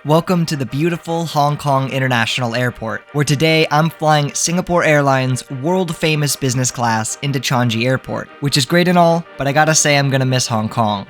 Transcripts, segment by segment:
Welcome to the beautiful Hong Kong International Airport, where today I'm flying Singapore Airlines world-famous business class into Changi Airport, which is great and all, but I gotta say I'm gonna miss Hong Kong.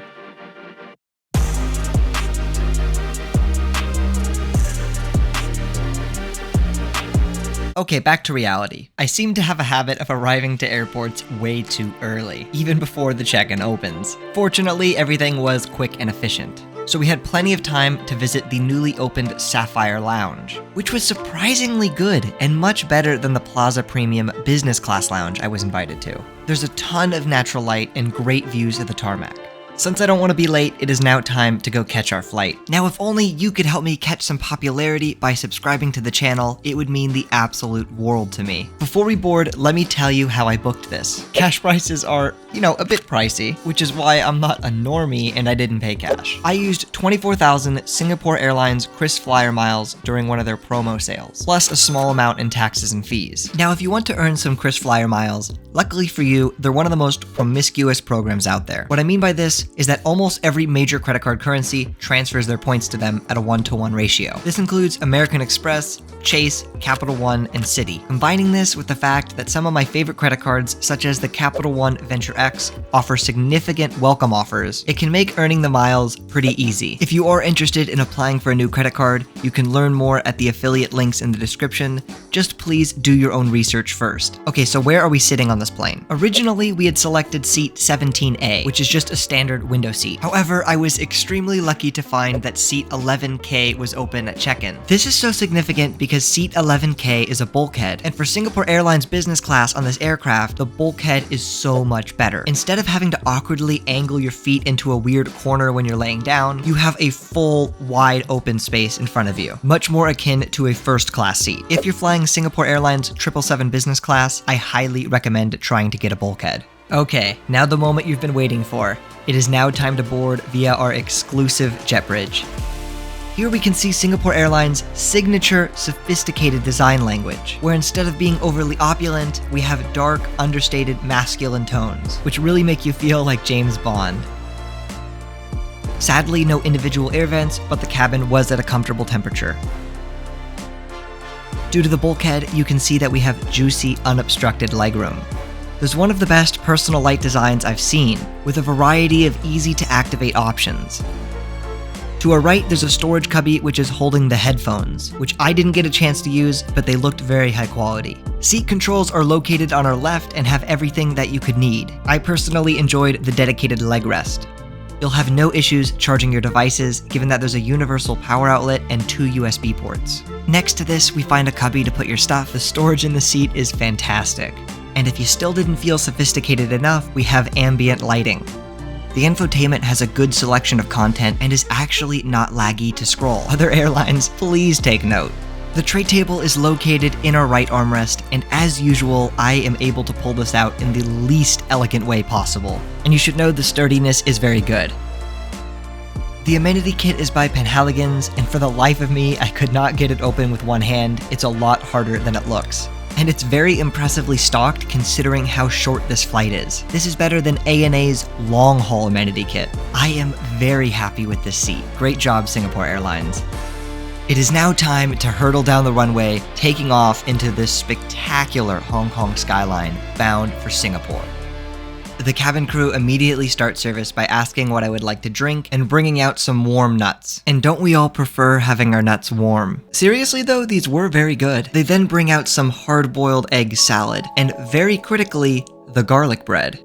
Okay, back to reality. I seem to have a habit of arriving to airports way too early, even before the check-in opens. Fortunately, everything was quick and efficient, so we had plenty of time to visit the newly opened Sapphire lounge, which was surprisingly good and much better than the Plaza Premium business class lounge I was invited to. There's a ton of natural light and great views of the tarmac. Since I don't want to be late, it is now time to go catch our flight. Now, if only you could help me catch some popularity by subscribing to the channel, it would mean the absolute world to me. Before we board, let me tell you how I booked this. Cash prices are, a bit pricey, which is why I'm not a normie and I didn't pay cash. I used 24,000 Singapore Airlines KrisFlyer miles during one of their promo sales, plus a small amount in taxes and fees. Now, if you want to earn some KrisFlyer miles, luckily for you, they're one of the most promiscuous programs out there. What I mean by this is that almost every major credit card currency transfers their points to them at a 1-to-1 ratio. This includes American Express, Chase, Capital One, and Citi. Combining this with the fact that some of my favorite credit cards, such as the Capital One Venture X, offer significant welcome offers, it can make earning the miles pretty easy. If you are interested in applying for a new credit card, you can learn more at the affiliate links in the description. Just please do your own research first. Okay, so where are we sitting on this plane? Originally, we had selected seat 17A, which is just a standard window seat. However, I was extremely lucky to find that seat 11K was open at check-in. This is so significant because seat 11K is a bulkhead, and for Singapore Airlines business class on this aircraft, the bulkhead is so much better. Instead of having to awkwardly angle your feet into a weird corner when you're laying down, you have a full, wide open space in front of you, much more akin to a first class seat. If you're flying Singapore Airlines 777 business class, I highly recommend trying to get a bulkhead. Okay, now the moment you've been waiting for. It is now time to board via our exclusive jet bridge. Here we can see Singapore Airlines' signature sophisticated design language, where instead of being overly opulent, we have dark, understated, masculine tones, which really make you feel like James Bond. Sadly, no individual air vents, but the cabin was at a comfortable temperature. Due to the bulkhead, you can see that we have juicy, unobstructed legroom. There's one of the best personal light designs I've seen, with a variety of easy-to-activate options. To our right, there's a storage cubby which is holding the headphones, which I didn't get a chance to use, but they looked very high quality. Seat controls are located on our left and have everything that you could need. I personally enjoyed the dedicated leg rest. You'll have no issues charging your devices, given that there's a universal power outlet and 2 USB ports. Next to this, we find a cubby to put your stuff. The storage in the seat is fantastic. And if you still didn't feel sophisticated enough, we have ambient lighting. The infotainment has a good selection of content and is actually not laggy to scroll. Other airlines, please take note. The tray table is located in our right armrest, and as usual, I am able to pull this out in the least elegant way possible. And you should know the sturdiness is very good. The amenity kit is by Penhaligons, and for the life of me, I could not get it open with one hand. It's a lot harder than it looks. And it's very impressively stocked considering how short this flight is. This is better than ANA's long-haul amenity kit. I am very happy with this seat. Great job, Singapore Airlines. It is now time to hurtle down the runway, taking off into this spectacular Hong Kong skyline, bound for Singapore. The cabin crew immediately start service by asking what I would like to drink and bringing out some warm nuts. And don't we all prefer having our nuts warm? Seriously though, these were very good. They then bring out some hard-boiled egg salad, and very critically, the garlic bread.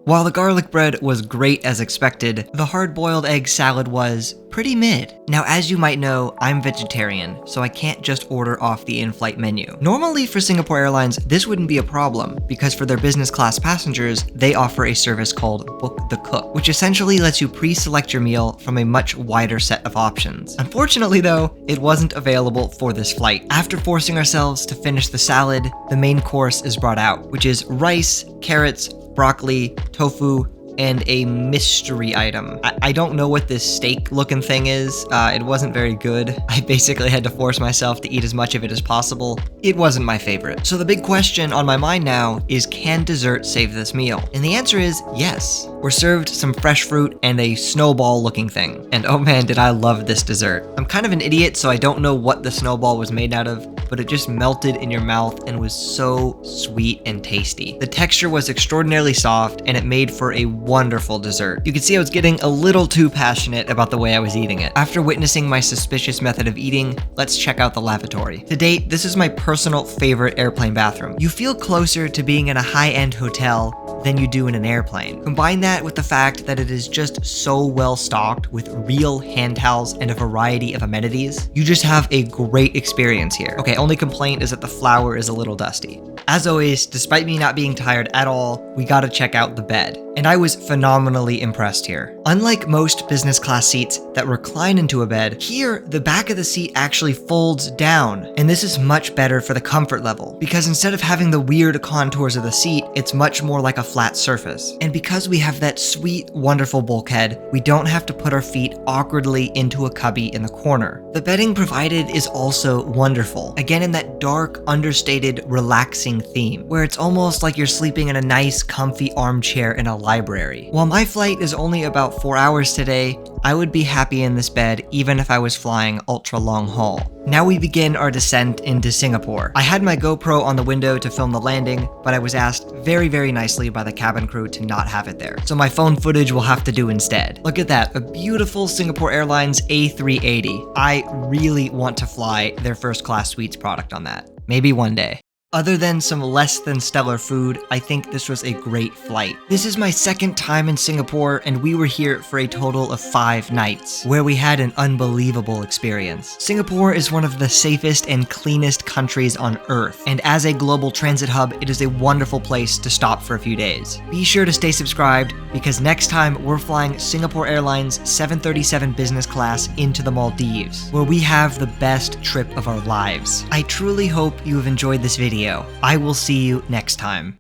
While the garlic bread was great as expected, the hard-boiled egg salad was pretty mid. Now, as you might know, I'm vegetarian, so I can't just order off the in-flight menu. Normally for Singapore Airlines, this wouldn't be a problem, because for their business class passengers, they offer a service called Book the Cook, which essentially lets you pre-select your meal from a much wider set of options. Unfortunately though, it wasn't available for this flight. After forcing ourselves to finish the salad, the main course is brought out, which is rice, carrots, broccoli, tofu, and a mystery item. I don't know what this steak looking thing is. It wasn't very good. I basically had to force myself to eat as much of it as possible. It wasn't my favorite. So the big question on my mind now is, can dessert save this meal? And the answer is yes. We're served some fresh fruit and a snowball looking thing. And oh man, did I love this dessert. I'm kind of an idiot, so I don't know what the snowball was made out of, but it just melted in your mouth and was so sweet and tasty. The texture was extraordinarily soft and it made for a wonderful dessert. You could see I was getting a little too passionate about the way I was eating it. After witnessing my suspicious method of eating, let's check out the lavatory. To date, this is my personal favorite airplane bathroom. You feel closer to being in a high-end hotel than you do in an airplane. Combine that with the fact that it is just so well stocked with real hand towels and a variety of amenities. You just have a great experience here. Okay, only complaint is that the flour is a little dusty. As always, despite me not being tired at all, we gotta check out the bed. And I was phenomenally impressed here. Unlike most business class seats that recline into a bed, here the back of the seat actually folds down, and this is much better for the comfort level, because instead of having the weird contours of the seat, it's much more like a flat surface. And because we have that sweet, wonderful bulkhead, we don't have to put our feet awkwardly into a cubby in the corner. The bedding provided is also wonderful, again in that dark, understated, relaxing theme, where it's almost like you're sleeping in a nice, comfy armchair in a library. While my flight is only about 4 hours today, I would be happy in this bed even if I was flying ultra long haul. Now we begin our descent into Singapore. I had my GoPro on the window to film the landing, but I was asked very nicely by the cabin crew to not have it there. So my phone footage will have to do instead. Look at that, a beautiful Singapore Airlines A380. I really want to fly their first class suites product on that. Maybe one day. Other than some less than stellar food, I think this was a great flight. This is my second time in Singapore, and we were here for a total of 5 nights, where we had an unbelievable experience. Singapore is one of the safest and cleanest countries on Earth, and as a global transit hub, it is a wonderful place to stop for a few days. Be sure to stay subscribed, because next time we're flying Singapore Airlines 737 business class into the Maldives, where we have the best trip of our lives. I truly hope you have enjoyed this video. I will see you next time.